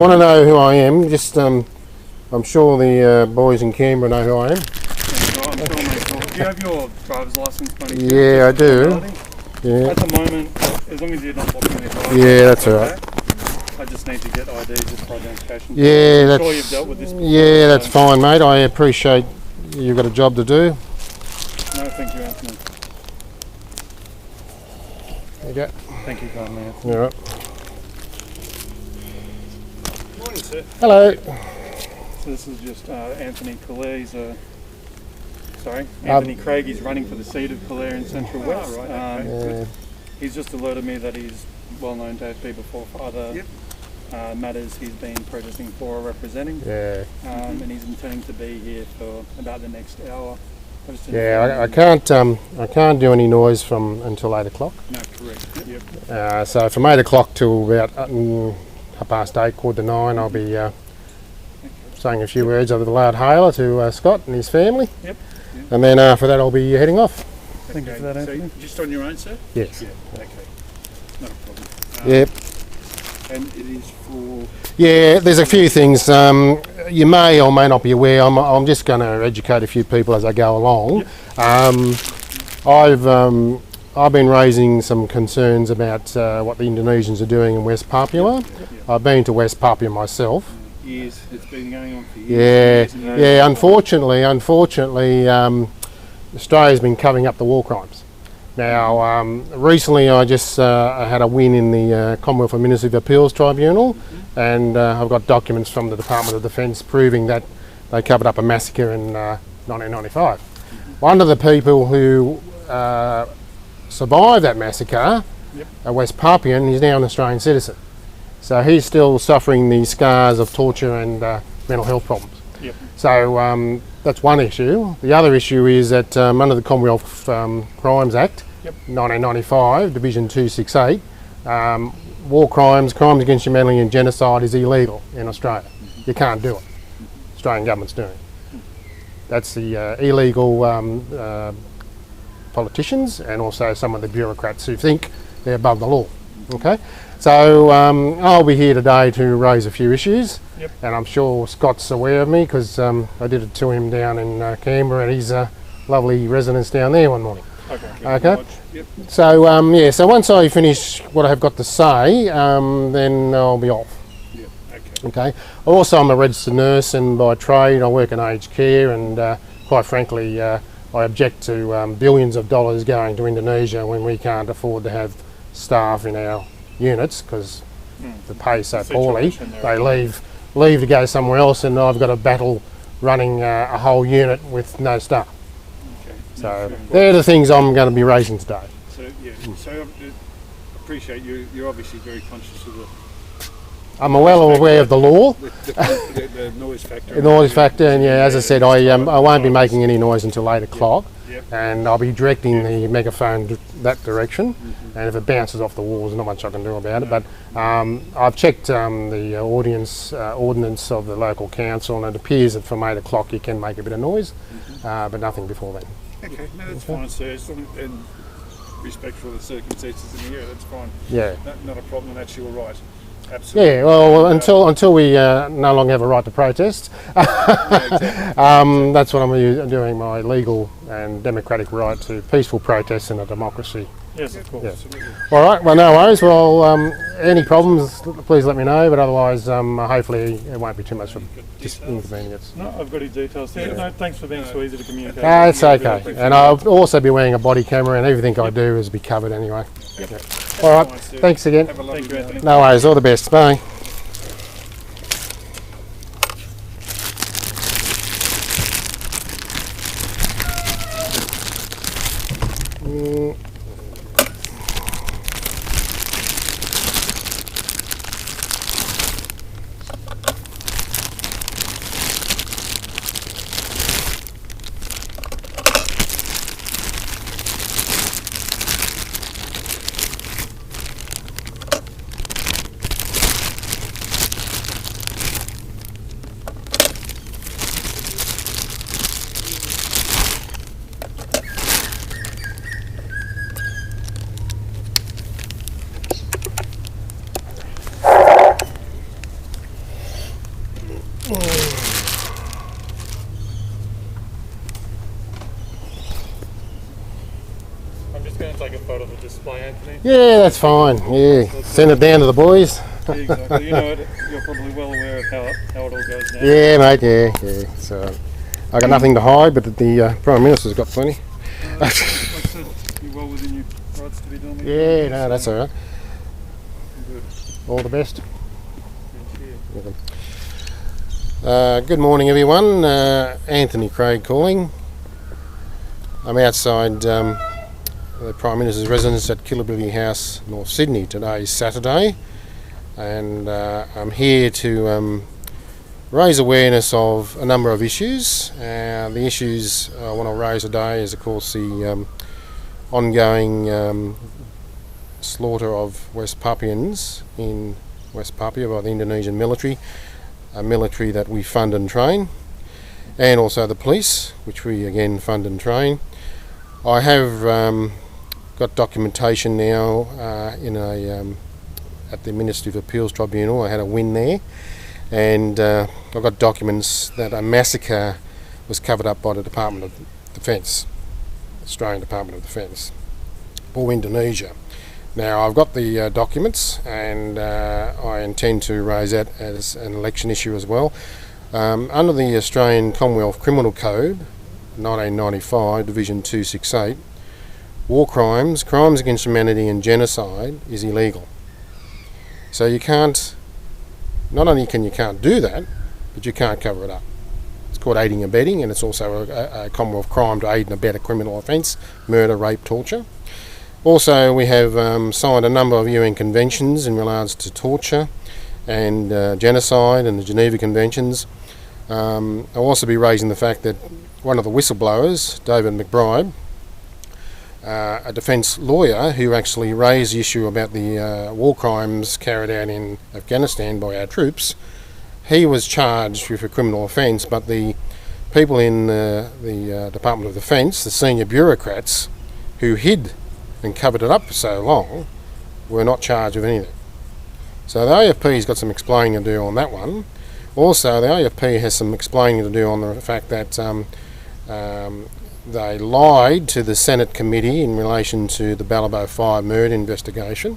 Want to know who I am? Just I'm sure the boys in Canberra know who I am. I'm sure, mate. Do you have your driver's license, buddy? Yeah, I do. Yeah. At the moment, as long as you're not blocking the drive. Yeah, that's alright. I just need to get ID just for identification. Yeah, I'm that's. sure you've dealt with this before, Yeah, that's fine, mate. I appreciate you've got a job to do. No, thank you, Anthony. There you go. Thank you, kindly, Anthony. All right. Morning, sir. Hello. So this is just Anthony Calare. Anthony Craig. He's running for the seat of Calare in Central West. Right, Yeah. He's just alerted me that he's well known to AFP before for other matters he's been protesting for or representing. Yeah. And he's intending to be here for about the next hour. Yeah. I can't do any noise from until 8 o'clock. No, correct. Yep. So from 8 o'clock till about 8:30, 8:45, I'll be saying a few words over the loud hailer to Scott and his family. Yep. And then after that, I'll be heading off. Thank you for that, Anthony. So just on your own, sir? Yes. Yeah, okay. Not a problem. Yep. And it is for... Yeah, there's a few things. You may or may not be aware. I'm just going to educate a few people as I go along. Yep. I've been raising some concerns about what the Indonesians are doing in West Papua. I've been to West Papua myself. Years. It's been going on for years. Yeah. Unfortunately, Australia's been covering up the war crimes. Now, recently I just had a win in the Commonwealth Administrative Appeals Tribunal, and I've got documents from the Department of Defence proving that they covered up a massacre in 1995. One of the people who survived that massacre, a West Papuan, is now an Australian citizen. So he's still suffering the scars of torture and mental health problems. Yep. So that's one issue. The other issue is that under the Commonwealth Crimes Act, 1995, Division 268, war crimes, crimes against humanity and genocide is illegal in Australia. You can't do it. Australian government's doing it. That's the illegal politicians and also some of the bureaucrats who think they're above the law. Okay, so I'll be here today to raise a few issues, and I'm sure Scott's aware of me because I did it to him down in Canberra at his lovely residence down there one morning. Okay. Yep. So so once I finish what I've got to say, then I'll be off. Yep. Okay. Also, I'm a registered nurse, and by trade I work in aged care, and quite frankly, I object to billions of dollars going to Indonesia when we can't afford to have staff in our units because the pay so poorly. They leave to go somewhere else, and I've got a battle running a whole unit with no staff. Okay. So they're the things I'm going to be raising today. So so I appreciate you. You're obviously very conscious of the. I'm well aware of the law. The noise factor. The noise factor, and as I said, I won't be making any noise until 8 o'clock, and I'll be directing the megaphone that direction. And if it bounces off the walls, not much I can do about it. But I've checked the ordinance of the local council, and it appears that from 8 o'clock you can make a bit of noise, but nothing before then. Okay, no, that's fine, sir. And respectful of the circumstances in the area, that's fine. Yeah. Not a problem. That's your right. Absolutely. Yeah, well, until we no longer have a right to protest, that's what I'm doing, my legal and democratic right to peaceful protest in a democracy. Yes, of course. Absolutely. All right, well, no worries. Well, any problems, please let me know, but otherwise, hopefully it won't be too much of inconvenience. No, I've got his details here. No, thanks for being so easy to communicate. It's okay. And I'll also be wearing a body camera, and everything I do is be covered anyway. All right, thanks again. Have a lovely day. No worries, all the best. Bye. I'm just going to take a photo of the display, Anthony. Yeah, that's fine. Yeah, send it down to the boys. Yeah, exactly. You know, you're probably well aware of how it all goes now. Yeah, mate. Yeah. So I got nothing to hide, but the Prime Minister's got plenty. Like I said, you're well within your rights to be doing it. Yeah, no, that's all right. Good. All the best. Thank you. Good morning, everyone. Anthony Craig calling. I'm outside the Prime Minister's residence at Kirribili House, North Sydney. Today is Saturday, and I'm here to raise awareness of a number of issues. The issues I want to raise today is, of course, the ongoing slaughter of West Papuans in West Papua by the Indonesian military, a military that we fund and train, and also the police, which we again fund and train. I have got documentation now at the Ministry of Appeals Tribunal. I had a win there, and I've got documents that a massacre was covered up by the Department of Defence, Australian Department of Defence, for Indonesia. Now, I've got the documents, and I intend to raise that as an election issue as well. Under the Australian Commonwealth Criminal Code, 1995, Division 268, war crimes, crimes against humanity and genocide is illegal. So you can't, not only can you can't do that, but you can't cover it up. It's called aiding and abetting, and it's also a Commonwealth crime to aid and abet a criminal offence, murder, rape, torture. Also, we have signed a number of UN conventions in regards to torture and genocide, and the Geneva Conventions. I'll also be raising the fact that one of the whistleblowers, David McBride, a defence lawyer who actually raised the issue about the war crimes carried out in Afghanistan by our troops, he was charged with a criminal offence, but the people in the Department of Defence, the senior bureaucrats who hid and covered it up for so long, were not charged with anything. So the AFP's got some explaining to do on that one. Also, the AFP has some explaining to do on the fact that they lied to the Senate committee in relation to the Balibo fire murder investigation.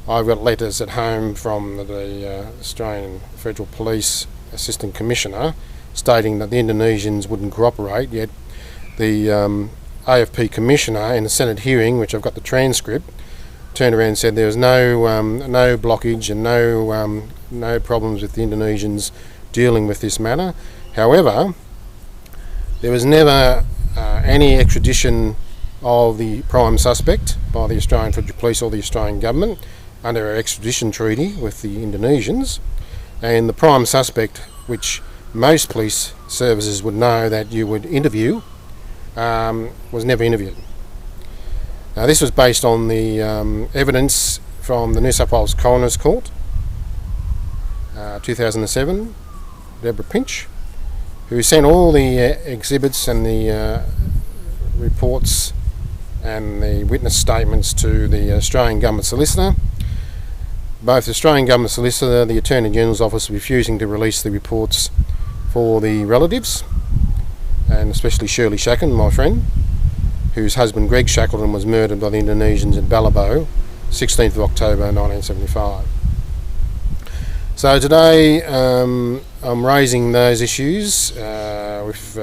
I've got letters at home from the Australian Federal Police Assistant Commissioner stating that the Indonesians wouldn't cooperate, yet the AFP Commissioner in the Senate hearing, which I've got the transcript, turned around and said there was no blockage and no problems with the Indonesians dealing with this matter. However, there was never any extradition of the prime suspect by the Australian Federal Police or the Australian Government under our extradition treaty with the Indonesians, and the prime suspect, which most police services would know that you would interview, was never interviewed. Now, this was based on the evidence from the New South Wales Coroner's Court, 2007, Deborah Pinch, who sent all the exhibits and the reports and the witness statements to the Australian Government Solicitor. Both the Australian Government Solicitor, the Attorney General's Office, refusing to release the reports for the relatives, and especially Shirley Shackleton, my friend, whose husband Greg Shackleton was murdered by the Indonesians in Balibo, 16th of October 1975. So today I'm raising those issues with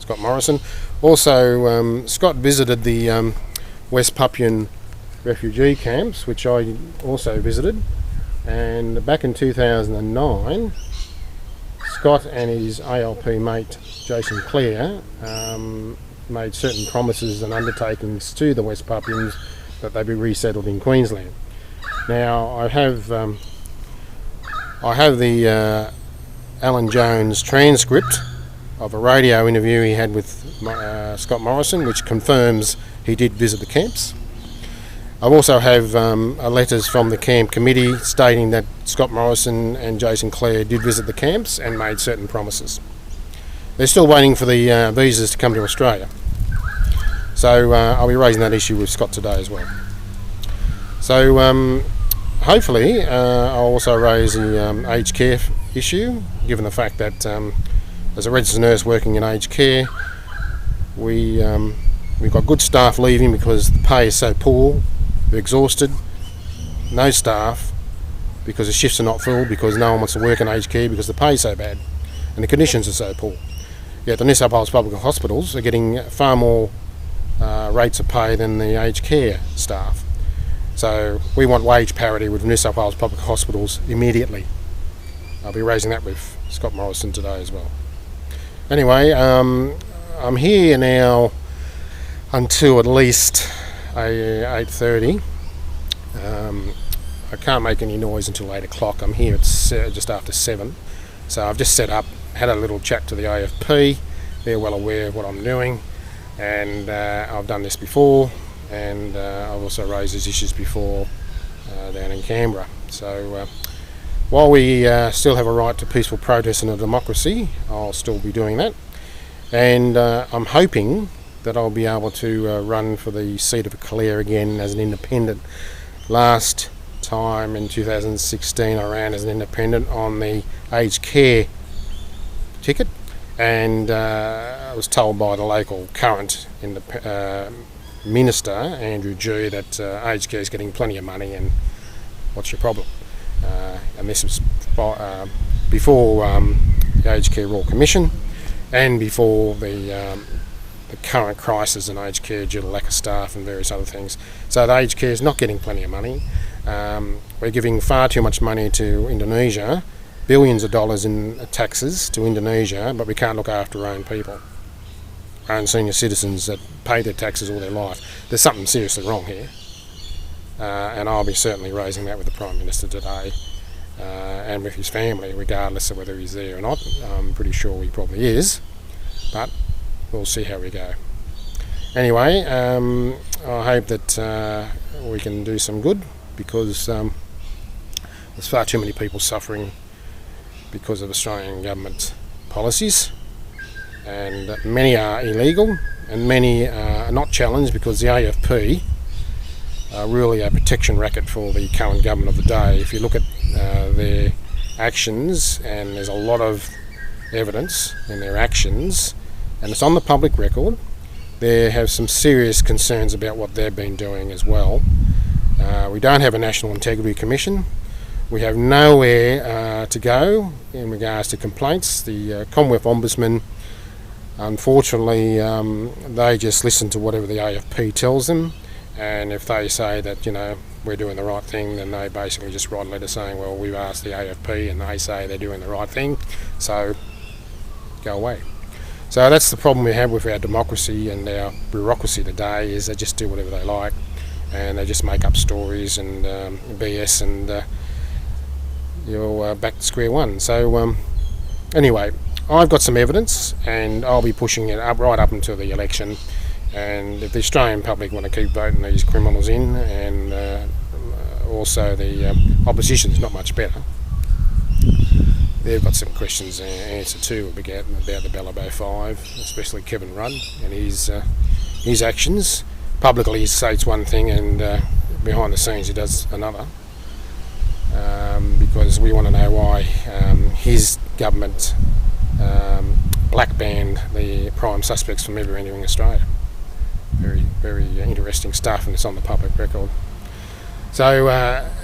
Scott Morrison. Also, Scott visited the West Papuan refugee camps, which I also visited, and back in 2009, Scott and his ALP mate Jason Clare made certain promises and undertakings to the West Papuans that they be resettled in Queensland. Now, I have the Alan Jones transcript of a radio interview he had with Scott Morrison, which confirms he did visit the camps. I also have letters from the camp committee stating that Scott Morrison and Jason Clare did visit the camps and made certain promises. They're still waiting for the visas to come to Australia. So I'll be raising that issue with Scott today as well. So hopefully I'll also raise the aged care issue, given the fact that as a registered nurse working in aged care, we've got good staff leaving because the pay is so poor, they're exhausted, no staff because the shifts are not filled, because no one wants to work in aged care because the pay is so bad and the conditions are so poor. Yet the New South Wales public hospitals are getting far more rates of pay than the aged care staff. So we want wage parity with New South Wales public hospitals immediately. I'll be raising that with Scott Morrison today as well. Anyway, I'm here now until at least 8:30. I can't make any noise until 8 o'clock. I'm here at just after 7. So I've just set up, had a little chat to the AFP. They're well aware of what I'm doing, and I've done this before, and I've also raised these issues before down in Canberra. So while we still have a right to peaceful protest in a democracy, I'll still be doing that. And I'm hoping that I'll be able to run for the seat of Calare again as an independent. Last time in 2016 I ran as an independent on the aged care ticket, and I was told by the local current minister, Andrew G, that aged care is getting plenty of money and what's your problem? And this was before the Aged Care Royal Commission and before the current crisis in aged care due to lack of staff and various other things. So the aged care is not getting plenty of money. We're giving far too much money to Indonesia, billions of dollars in taxes to Indonesia, but we can't look after our own people, our own senior citizens that pay their taxes all their life. There's something seriously wrong here, and I'll be certainly raising that with the Prime Minister today, and with his family, regardless of whether he's there or not. I'm pretty sure he probably is, but we'll see how we go. Anyway, I hope that we can do some good, because there's far too many people suffering because of Australian government policies, and many are illegal and many are not challenged because the AFP are really a protection racket for the current government of the day. If you look at their actions, and there's a lot of evidence in their actions, and it's on the public record, they have some serious concerns about what they've been doing as well. We don't have a National Integrity Commission. We have nowhere to go in regards to complaints. The Commonwealth Ombudsman, unfortunately, they just listen to whatever the AFP tells them, and if they say that, you know, we're doing the right thing, then they basically just write a letter saying, well, we've asked the AFP and they say they're doing the right thing, so go away. So that's the problem we have with our democracy and our bureaucracy today, is they just do whatever they like, and they just make up stories and BS, and you're back to square one. So anyway, I've got some evidence, and I'll be pushing it up right up until the election. And if the Australian public want to keep voting these criminals in, and also the opposition's not much better, they've got some questions to answer too about the Balibo 5, especially Kevin Rudd and his actions. Publicly he states one thing, and behind the scenes he does another, because we want to know why his government black banned the prime suspects from ever entering Australia. Very, very interesting stuff, and it's on the public record. So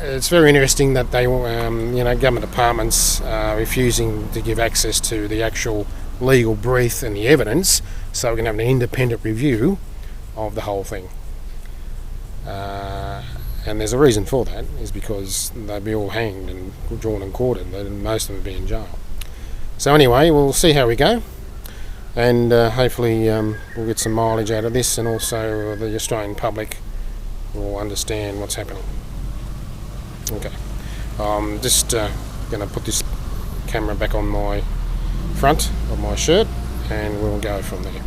it's very interesting that they, government departments are refusing to give access to the actual legal brief and the evidence, so we can have an independent review of the whole thing. And there's a reason for that, is because they'll be all hanged and drawn and quartered, and most of them will be in jail. So anyway, we'll see how we go, and hopefully we'll get some mileage out of this, and also the Australian public will understand what's happening. Okay, I'm just going to put this camera back on my front of my shirt, and we'll go from there.